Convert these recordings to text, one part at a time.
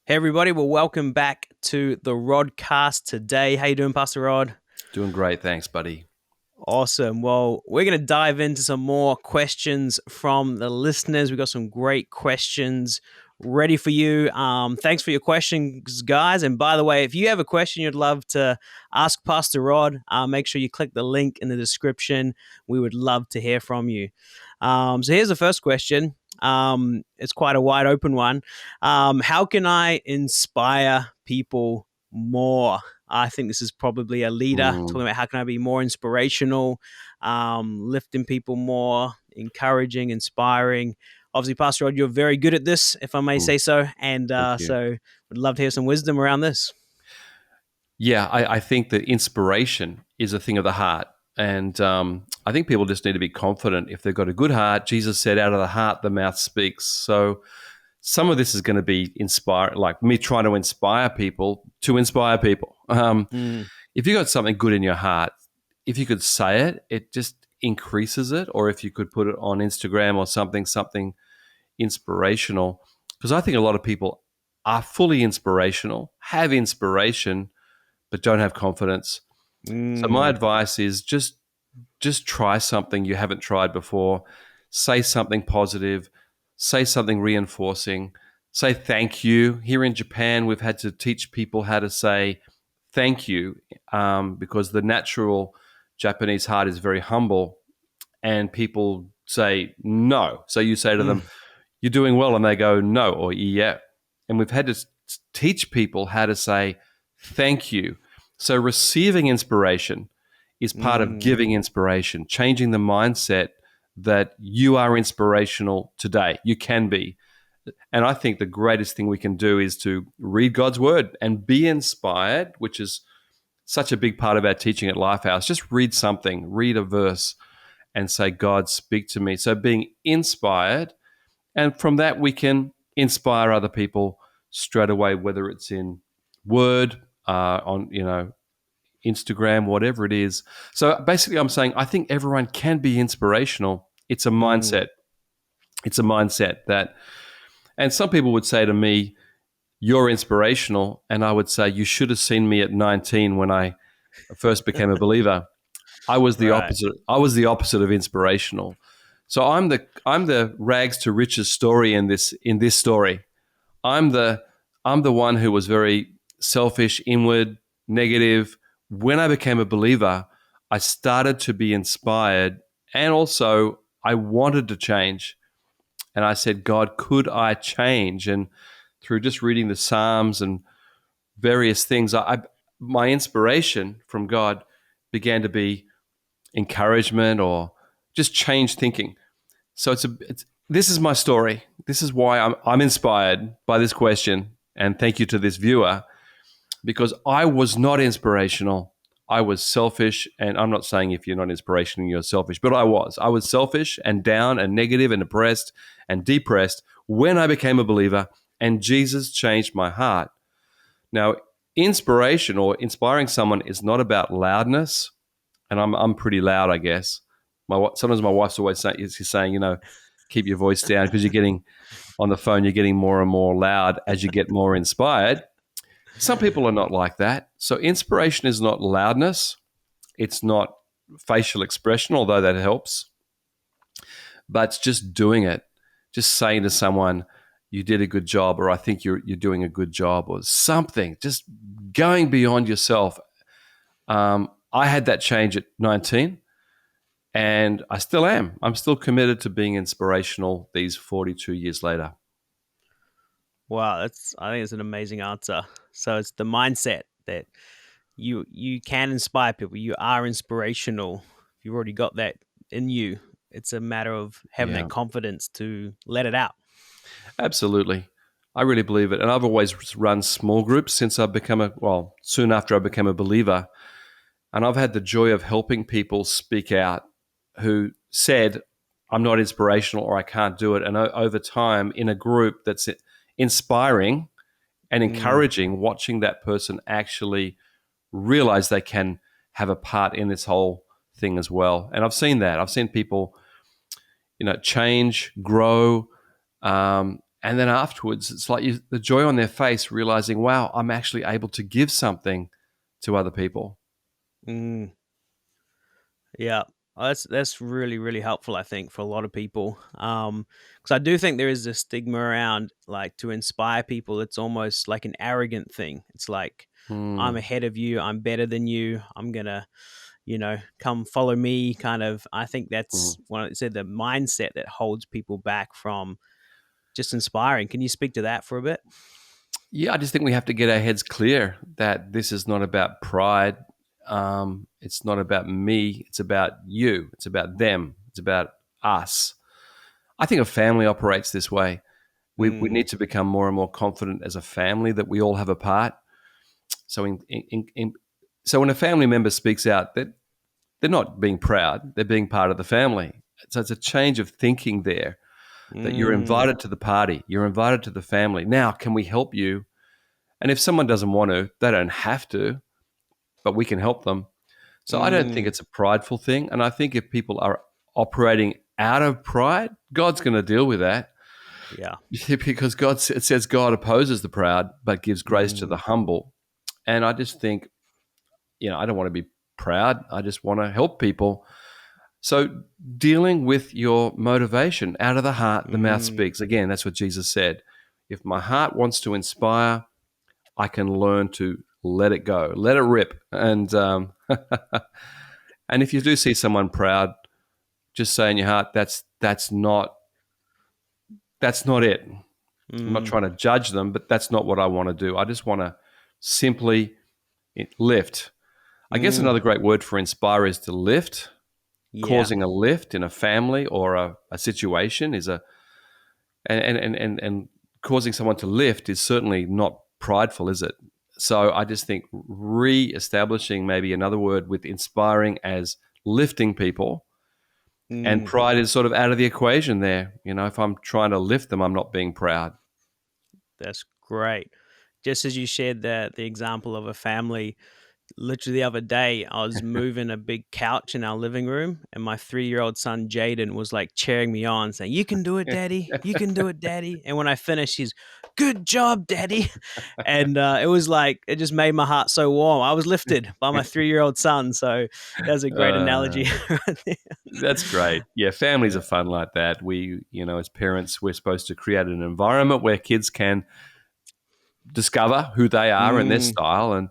Hey everybody, well welcome back to the Rodcast today. How you doing, Pastor Rod? Doing great, thanks, buddy. Awesome. Well, we're going to dive into some more questions from the listeners. We've got some great questions ready for you. Thanks for your questions, guys. And by the way, if you have a question you'd love to ask Pastor Rod, make sure you click the link in the description. We would love to hear from you. So here's the first question. It's quite a wide open one. How can I inspire people more? I think this is probably a leader talking Mm, about how can I be more inspirational, lifting people more, encouraging, inspiring. Obviously, Pastor Rod, you're very good at this, if I may mm, say so, and thank you. so would love to hear some wisdom around this. Yeah, I think that inspiration is a thing of the heart. And I think people just need to be confident if they've got a good heart. Jesus said, out of the heart, the mouth speaks. So some of this is going to be inspired, like me trying to inspire people to inspire people. Mm, If you got something good in your heart, if you could say it, it just increases it. Or if you could put it on Instagram or something inspirational, because I think a lot of people are fully inspirational, have inspiration, but don't have confidence. So my mm, advice is just try something you haven't tried before. Say something positive, say something reinforcing, say thank you. Here in Japan, we've had to teach people how to say thank you because the natural Japanese heart is very humble and people say no. So you say to mm, them, you're doing well, and they go no or yeah. And we've had to teach people how to say thank you. So receiving inspiration is part of mm, giving inspiration, changing the mindset that you are inspirational today. You can be. And I think the greatest thing we can do is to read God's word and be inspired, which is such a big part of our teaching at Lifehouse. Just read something, read a verse, and say, God, speak to me. So being inspired, and from that we can inspire other people straight away, whether it's in word, on Instagram, whatever it is. So basically, I'm saying I think everyone can be inspirational. It's a mm. mindset. It's a mindset that, and some people would say to me, "You're inspirational," and I would say, "You should have seen me at 19 when I first became a believer. I was the Right. opposite. I was the opposite of inspirational." So I'm the rags to riches story in this story. I'm the I'm the one who was very selfish, inward, negative. When I became a believer, I started to be inspired, and also I wanted to change. And I said, God, could I change? And through just reading the Psalms and various things, my inspiration from God began to be encouragement or just change thinking. So this is my story. This is why I'm inspired by this question, and thank you to this viewer, because I was not inspirational. I was selfish, and I'm not saying if you're not inspirational you're selfish, but I was. I was selfish and down and negative and depressed and depressed when I became a believer, and Jesus changed my heart. Now, inspiration or inspiring someone is not about loudness, and I'm pretty loud, I guess. Sometimes my wife's always saying, keep your voice down because you're getting on the phone, you're getting more and more loud as you get more inspired. Some people are not like that. So inspiration is not loudness. It's not facial expression, although that helps, but it's just doing it. Just saying to someone, you did a good job, or I think you're doing a good job, or something. Just going beyond yourself. I had that change at 19. And I still am. I'm still committed to being inspirational these 42 years later. Wow, I think it's an amazing answer. So it's the mindset that you can inspire people. You are inspirational. You've already got that in you. It's a matter of having that Yeah, confidence to let it out. absolutely. I really believe it. And I've always run small groups since I've become soon after I became a believer. And I've had the joy of helping people speak out who said, I'm not inspirational or I can't do it. And over time, in a group that's inspiring and Mm, encouraging, watching that person actually realize they can have a part in this whole thing as well. And I've seen that. I've seen people, change, grow, And then afterwards, it's like the joy on their face, realizing, wow, I'm actually able to give something to other people. Mm. Yeah. That's really, really helpful, I think, for a lot of people. Because I do think there is a stigma around, like, to inspire people. It's almost like an arrogant thing. It's like, I'm Mm, ahead of you. I'm better than you. I'm gonna, come follow me. Kind of. I think mm. that's what I said. The mindset that holds people back from just inspiring. Can you speak to that for a bit? Yeah, I just think we have to get our heads clear that this is not about pride. It's not about me. It's about you. It's about them. It's about us. I think a family operates this way. We Mm, need to become more and more confident as a family that we all have a part. So so when a family member speaks out, that they're not being proud; they're being part of the family. So it's a change of thinking there. That you're mm, invited to the party, you're invited to the family. Now, can we help you? And if someone doesn't want to, they don't have to, but we can help them. So I don't think mm. it's a prideful thing. And I think if people are operating out of pride, God's going to deal with that. Yeah. Because it says God opposes the proud, but gives grace to the Mm, humble. And I just think, I don't want to be proud. I just want to help people. So dealing with your motivation out of the heart, the mouth mm. speaks. Again, that's what Jesus said. If my heart wants to inspire, I can learn to let it go, let it rip. And and if you do see someone proud, just say in your heart, that's not it. I'm not Mm, trying to judge them, but that's not what I want to do. I just want to simply lift. I guess mm, another great word for inspire is to lift. yeah, Causing a lift in a family or a situation is and causing someone to lift is certainly not prideful, is it? So I just think re-establishing maybe another word with inspiring as lifting people, and mm, pride is sort of out of the equation there. If I'm trying to lift them, I'm not being proud. that's great. Just as you shared the example of a family, literally the other day, I was moving a big couch in our living room, and my 3-year-old son Jaden was like cheering me on, saying, "You can do it, Daddy! You can do it, Daddy!" And when I finished, he's, "Good job, Daddy!" And it was like it just made my heart so warm. I was lifted by my 3-year-old son, so that was a great uh, analogy. Right there. that's great. Yeah, families Yeah. are fun like that. As parents, we're supposed to create an environment where kids can discover who they are and their Mm, style. And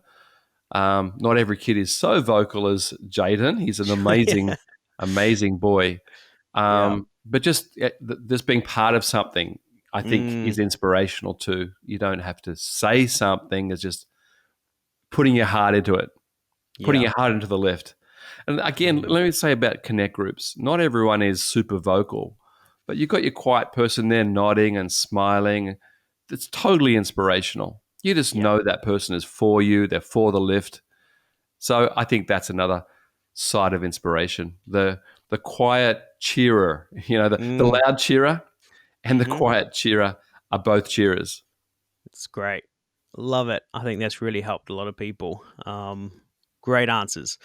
not every kid is so vocal as Jaden. He's an yeah. amazing, amazing boy. Yeah. But just being part of something, I think, Mm, is inspirational too. You don't have to say something. It's just putting your heart into it, putting yeah. your heart into the lift. And again, Mm, let me say about connect groups. Not everyone is super vocal, but you've got your quiet person there nodding and smiling. It's totally inspirational. You just yeah. know that person is for you, they're for the lift. So I think that's another side of inspiration. The quiet cheerer, the Mm, loud cheerer and the mhm. quiet cheerer are both cheerers. It's great. Love it. I think that's really helped a lot of people. Great answers.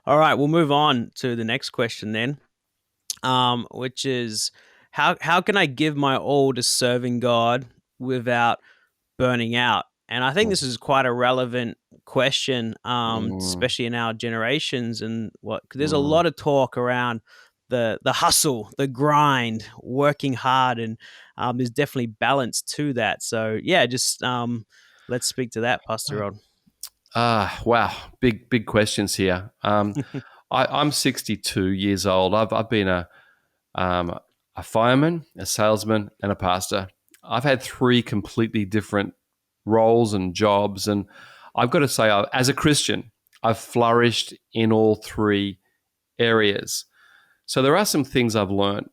All right, we'll move on to the next question then, which is how can I give my all to serving God without burning out? And I think Mm, this is quite a relevant question, mm, especially in our generations. And what 'cause there's a mm. lot of talk around the hustle, the grind, working hard, and there's definitely balance to that. So yeah, just let's speak to that, Pastor Rod. Wow, big questions here. I'm 62 years old. I've been um, a fireman, a salesman, and a pastor. I've had three completely different roles and jobs, and I've got to say, as a Christian, I've flourished in all three areas. So there are some things I've learned,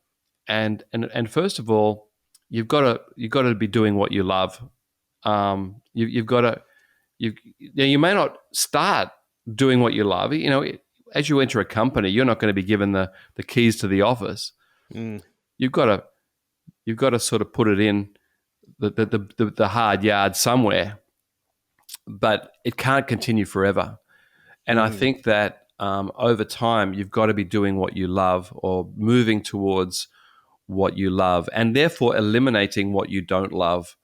and first of all, you've got to be doing what you love. You've got to you may not start doing what you love. As you enter a company, you're not going to be given the keys to the office. Mm, You've got to sort of put it in the hard yard somewhere, but it can't continue forever. And I mm, think that over time, you've got to be doing what you love or moving towards what you love, and therefore eliminating what you don't love.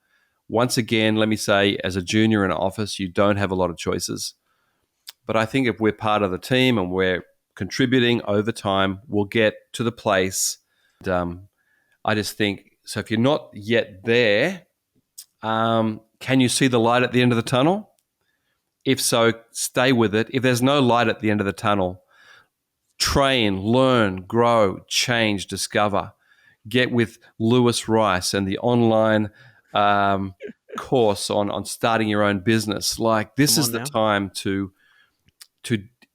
Once again, let me say, as a junior in an office, you don't have a lot of choices. But I think if we're part of the team and we're contributing over time, we'll get to the place. I just think, so if you're not yet there, can you see the light at the end of the tunnel? If so, stay with it. If there's no light at the end of the tunnel, train, learn, grow, change, discover. Get with Lewis Rice and the online course on starting your own business. Like, this Come is on the now. time to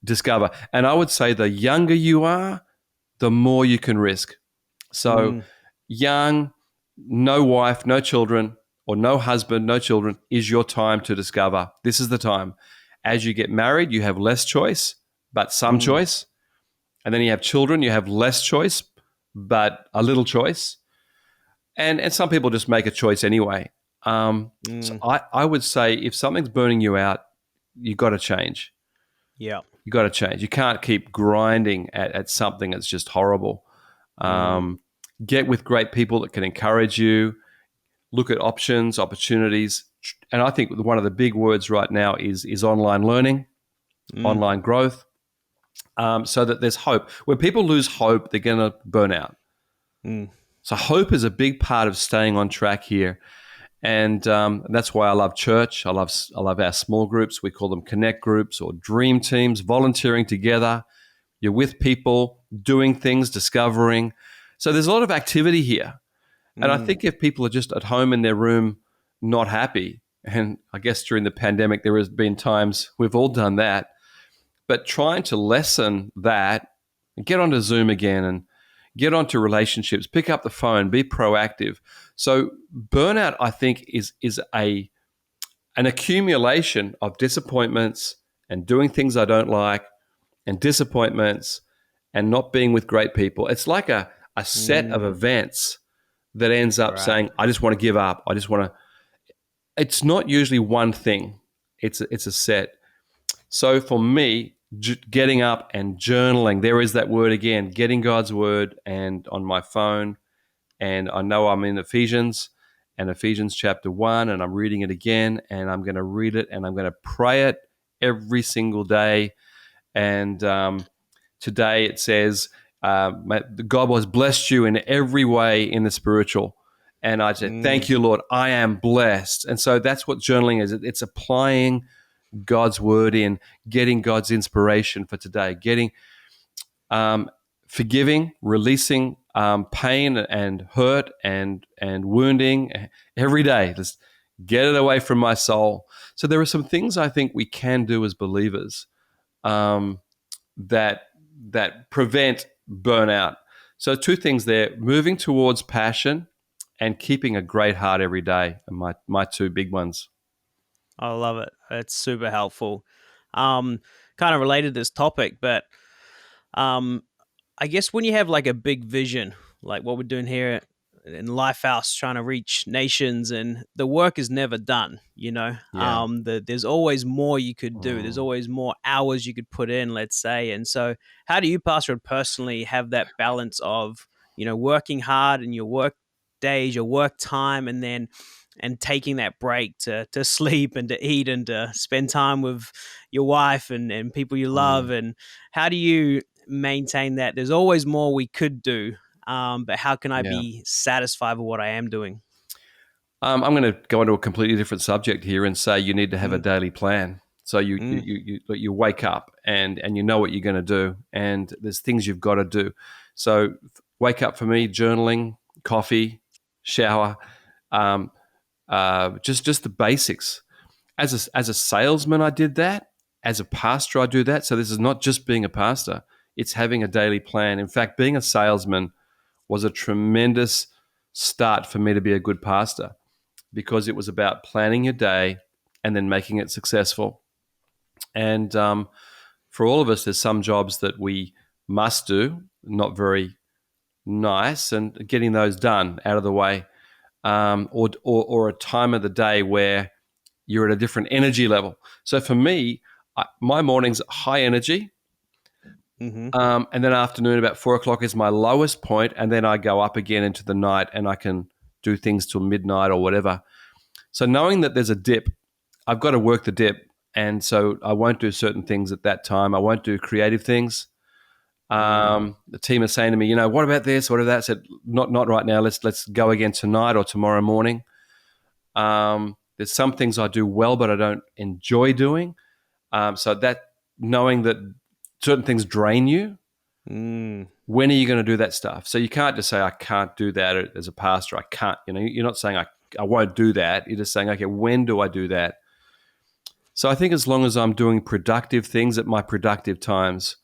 discover. And I would say the younger you are, the more you can risk. So Mm, young, no wife, no children, or no husband, no children, is your time to discover. This is the time. As you get married, you have less choice, but some mm, choice. And then you have children, you have less choice, but a little choice. And some people just make a choice anyway. So mm. I would say if something's burning you out, you've got to change. Yeah. You got to change. You can't keep grinding at something that's just horrible. Mm, Get with great people that can encourage you. Look at options, opportunities, and I think one of the big words right now is online learning, mm, online growth, so that there's hope. When people lose hope, they're going to burn out. mm, So hope is a big part of staying on track here. And that's why I love church. I love our small groups. We call them connect groups or dream teams, volunteering together. You're with people, doing things, discovering. So there's a lot of activity here. And I mm, think if people are just at home in their room, not happy, and I guess during the pandemic, there has been times we've all done that, but trying to lessen that, get onto Zoom again and get onto relationships, pick up the phone, be proactive. So burnout, I think, is an accumulation of disappointments and doing things I don't like and disappointments and not being with great people. It's like a set of mm. events that ends up Right. saying, I just want to give up. I just want to. It's not usually one thing. It's a set. So for me, getting up and journaling, there is that word again, getting God's word and on my phone. And I know I'm in Ephesians and Ephesians chapter 1, and I'm reading it again, and I'm going to read it and I'm going to pray it every single day. And today it says, God has blessed you in every way in the spiritual. And I said, thank Mm, you, Lord, I am blessed. And so that's what journaling is. It's applying God's word in, getting God's inspiration for today, getting forgiving, releasing pain and hurt and wounding every day. Just get it away from my soul. So there are some things I think we can do as believers um, that prevent burnout. So two things there: moving towards passion and keeping a great heart every day. Are my two big ones. I love it. It's super helpful. Um, Kind of related to this topic, but um, I guess when you have like a big vision, like what we're doing here in Lifehouse, trying to reach nations, and the work is never done. Yeah. There's always more you could do. There's Mm. always more hours you could put in, let's say. And so, how do you, Pastor, personally have that balance of working hard in your work days, your work time, and then taking that break to sleep and to eat and to spend time with your wife and people you love? Mm. And how do you maintain that there's always more we could do, but how can I Yeah. be satisfied with what I am doing? I'm going to go into a completely different subject here and say you need to have a Mm, daily plan. So mm, you wake up and you know what you're going to do, and there's things you've got to do. So wake up for me, journaling, coffee, shower, um, just the basics. As a salesman, I did that. As a pastor, I do that. So this is not just being a pastor; it's having a daily plan. In fact, being a salesman was a tremendous start for me to be a good pastor because it was about planning your day and then making it successful. And for all of us, there's some jobs that we must do, not very nice, and getting those done out of the way, or a time of the day where you're at a different energy level. So for me, my mornings are high energy, Mm-hmm. And then afternoon, about 4 o'clock is my lowest point, and then I go up again into the night, and I can do things till midnight or whatever. So knowing that there's a dip, I've got to work the dip, and so I won't do certain things at that time. I won't do creative things. Mm. The team is saying to me, what about this? What about that? I said, not right now. Let's go again tonight or tomorrow morning. There's some things I do well, but I don't enjoy doing. So that knowing that certain things drain you, Mm. when are you going to do that stuff? So you can't just say, I can't do that as a pastor. I can't, you're not saying I won't do that. You're just saying, okay, when do I do that? So I think as long as I'm doing productive things at my productive times,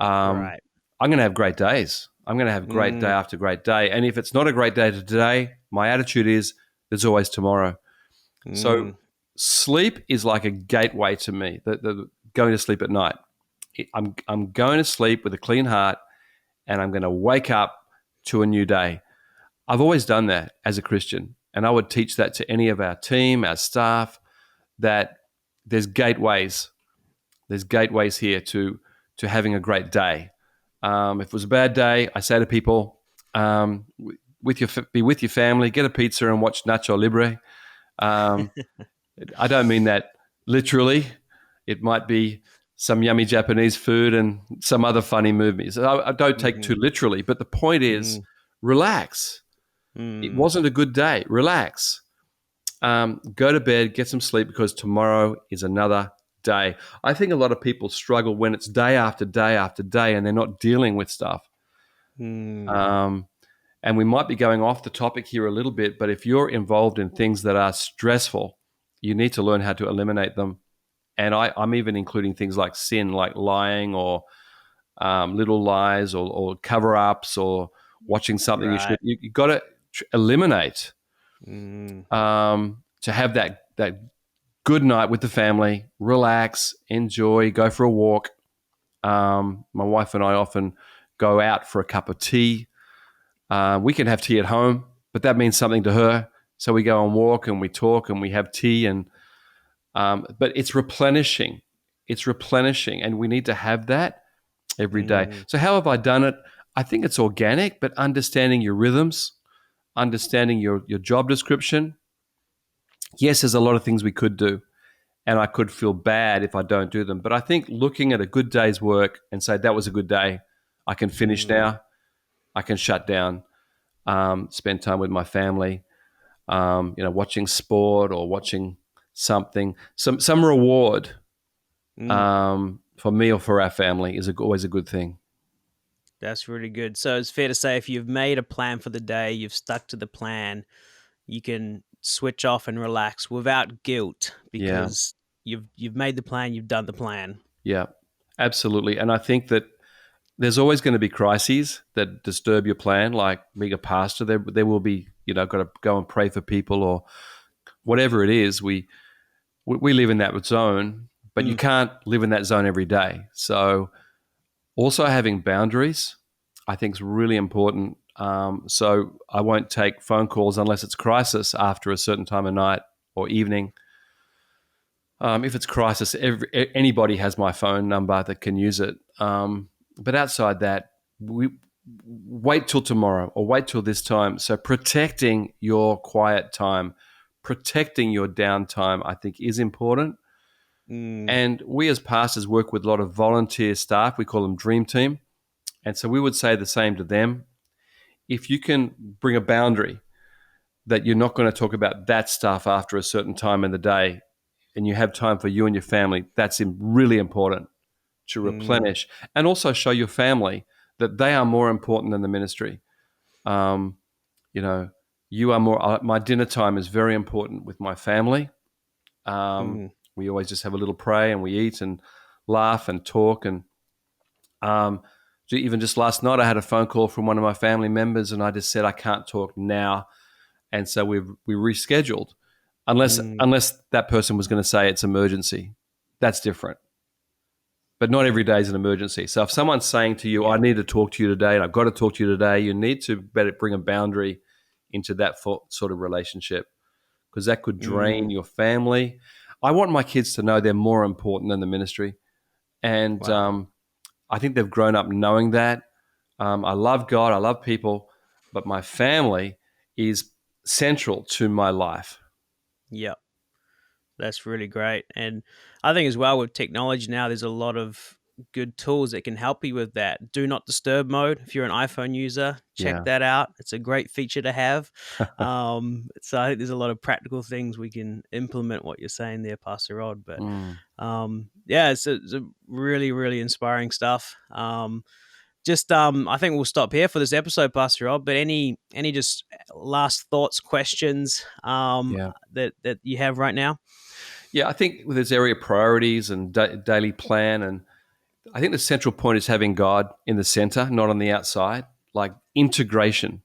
Right. I'm going to have great days. I'm going to have great day Mm. after great day. And if it's not a great day today, my attitude is there's always tomorrow. So Mm. sleep is like a gateway to me, the going to sleep at night. I'm going to sleep with a clean heart, and I'm going to wake up to a new day. I've always done that as a Christian, and I would teach that to any of our team, our staff, that there's gateways. There's gateways here to having a great day. If it was a bad day, I say to people, be with your family, get a pizza and watch Nacho Libre. Um, I don't mean that literally. It might be some yummy Japanese food and some other funny movies. I don't take Mm-hmm. too literally, but the point is, Mm. relax. It Mm. wasn't a good day. Relax. Go to bed, get some sleep, because tomorrow is another day. I think a lot of people struggle when it's day after day after day and they're not dealing with stuff. Mm. Um, and we might be going off the topic here a little bit, but if you're involved in things that are stressful, you need to learn how to eliminate them. And I'm even including things like sin, like lying or little lies or cover ups or watching something you should. Right. You got to eliminate Mm. to have that good night with the family, relax, enjoy, go for a walk. My wife and I often go out for a cup of tea. We can have tea at home, but that means something to her. So we go and walk and we talk and we have tea, and but it's replenishing. It's replenishing, and we need to have that every day. Mm. So how have I done it? I think it's organic, but understanding your rhythms, understanding your job description. Yes, there's a lot of things we could do, and I could feel bad if I don't do them. But I think looking at a good day's work and say that was a good day, I can finish Mm. now. I can shut down, spend time with my family, watching sport or watching something. Some reward Mm. for me or for our family is always a good thing. That's really good. So it's fair to say if you've made a plan for the day, you've stuck to the plan, you can switch off and relax without guilt Yeah, because you've made the plan, you've done the plan. yeah, absolutely. And I think that there's always going to be crises that disturb your plan. Like being a pastor, there will be, got to go and pray for people or whatever it is. We live in that zone, but you Mm. can't live in that zone every day. So also having boundaries, I think, is really important. So I won't take phone calls unless it's crisis after a certain time of night or evening. If it's crisis, anybody has my phone number that can use it. But outside that, we wait till tomorrow or wait till this time. So protecting your quiet time, protecting your downtime, I think is important. Mm. And we as pastors work with a lot of volunteer staff. We call them Dream Team. And so we would say the same to them. If you can bring a boundary that you're not going to talk about that stuff after a certain time in the day and you have time for you and your family, that's really important to Mm. replenish and also show your family that they are more important than the ministry. Um, you know, you are more, my dinner time is very important with my family. Um, Mm. we always just have a little pray and we eat and laugh and talk. And um, even just last night, I had a phone call from one of my family members and I just said, I can't talk now. And so we rescheduled unless Mm. unless that person was going to say it's emergency. That's different. But not every day is an emergency. So if someone's saying to you, I Yeah. need to talk to you today and I've got to talk to you today, you need to better bring a boundary into that sort of relationship because that could drain Mm. your family. I want my kids to know they're more important than the ministry. And Wow. I think they've grown up knowing that. I love God, I love people, but my family is central to my life. Yep. That's really great. And I think as well with technology now, there's a lot of good tools that can help you with that. Do not disturb mode. If you're an iPhone user, check Yeah. that out. It's a great feature to have. So I think there's a lot of practical things we can implement what you're saying there, Pastor Rod. But Mm. yeah, it's a really, really inspiring stuff. I think we'll stop here for this episode, Pastor Rod. But any just last thoughts, questions Yeah. that you have right now? Yeah, I think with this area of priorities and daily plan, and I think the central point is having God in the center, not on the outside, like integration.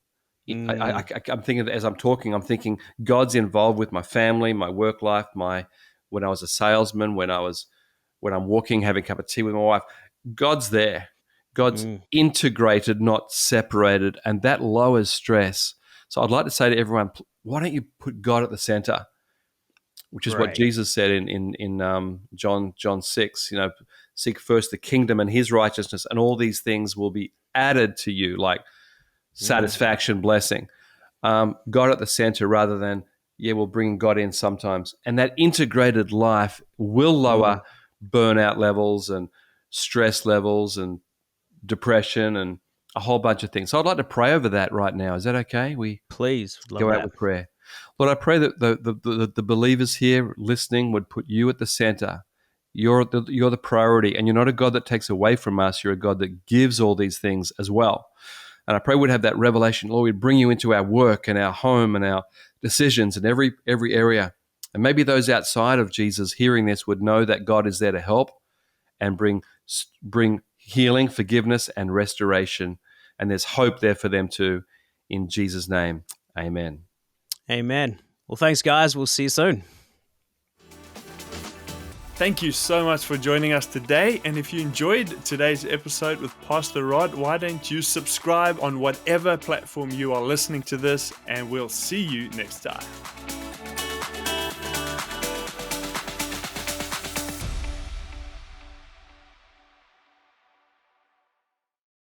Mm, I'm thinking, as I'm talking, I'm thinking God's involved with my family, my work life, when I was a salesman, when I'm walking, having a cup of tea with my wife. God's there. God's mm, integrated, not separated, and that lowers stress. So I'd like to say to everyone, why don't you put God at the center? Which is what great. Jesus said in John 6. Seek first the kingdom and His righteousness, and all these things will be added to you, like Mm, satisfaction, blessing. God at the center, rather than we'll bring God in sometimes, and that integrated life will mm, lower burnout levels and stress levels and depression and a whole bunch of things. So I'd like to pray over that right now. Is that okay? We please, would love go out that. with prayer. Lord, I pray that the believers here listening would put you at the center. You're the priority, and you're not a God that takes away from us. You're a God that gives all these things as well. And I pray we'd have that revelation. Lord, we'd bring you into our work and our home and our decisions in every area. And maybe those outside of Jesus hearing this would know that God is there to help and bring healing, forgiveness, and restoration. And there's hope there for them too. In Jesus' name, amen. Amen. Well, thanks, guys. We'll see you soon. Thank you so much for joining us today. And if you enjoyed today's episode with Pastor Rod, why don't you subscribe on whatever platform you are listening to this, and we'll see you next time.